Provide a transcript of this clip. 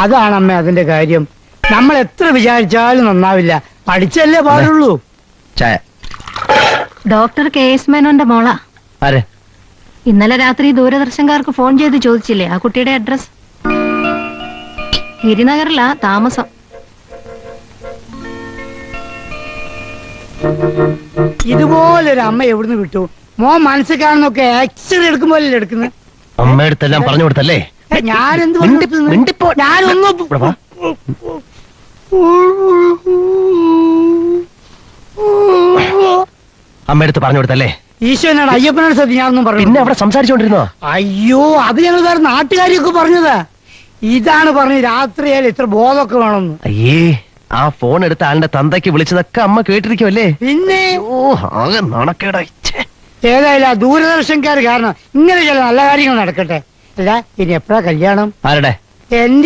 അതാണ് അമ്മ അതിന്റെ കാര്യം. നമ്മൾ എത്ര വിചാരിച്ചാലും നന്നാവില്ല. പഠിച്ചല്ലേ പാടുള്ളൂ. ചായ. ഡോക്ടർ KS മേനോന്റെ മോളാ. ആരെ? ഇന്നലെ രാത്രി ദൂരദർശൻകാർക്ക് ഫോൺ ചെയ്ത് ചോദിച്ചില്ലേ ആ കുട്ടിയുടെ അഡ്രസ്? ഗിരിനഗറിലാ താമസം. ഇതുപോലൊരു അമ്മ എവിടുന്ന് കിട്ടു? മോൻ മനസ്സിൽ കാണുന്നൊക്കെ എക്സ്റേ എടുക്കുമ്പോഴല്ലേ എടുക്കുന്നത്? അമ്മയടുത്തെല്ലാം പറഞ്ഞു കൊടുത്തല്ലേ? ഞാനെന്ത് അമ്മയടുത്ത് പറഞ്ഞു കൊടുത്തല്ലേ? ഈശ്വരനാണ് അയ്യപ്പനാണ് സത്യം. ഞാനൊന്നും പറഞ്ഞു. പിന്നെ അവിടെ സംസാരിച്ചോണ്ടിരുന്നോ? അയ്യോ, അത് ഞങ്ങൾ വേറെ നാട്ടുകാരിയൊക്കെ പറഞ്ഞതാ. ഇതാണ് പറഞ്ഞത് രാത്രിയായാലും ഇത്ര ബോധമൊക്കെ വേണമെന്ന്. അയ്യേ, ആ ഫോൺ എടുത്ത ആളുടെ തന്തയ്ക്ക് വിളിച്ചതൊക്കെ അമ്മ കേട്ടിരിക്കുമല്ലേ? പിന്നെ ആകെ നാണക്കേടായി. ഏതായാലും ദൂരദർശൻകാർ കാരണം ഇങ്ങനെ ചില നല്ല കാര്യങ്ങൾ നടക്കട്ടെ. അല്ല, ഇനി എപ്പോഴാ കല്യാണം? ആരുടെ? എന്റെ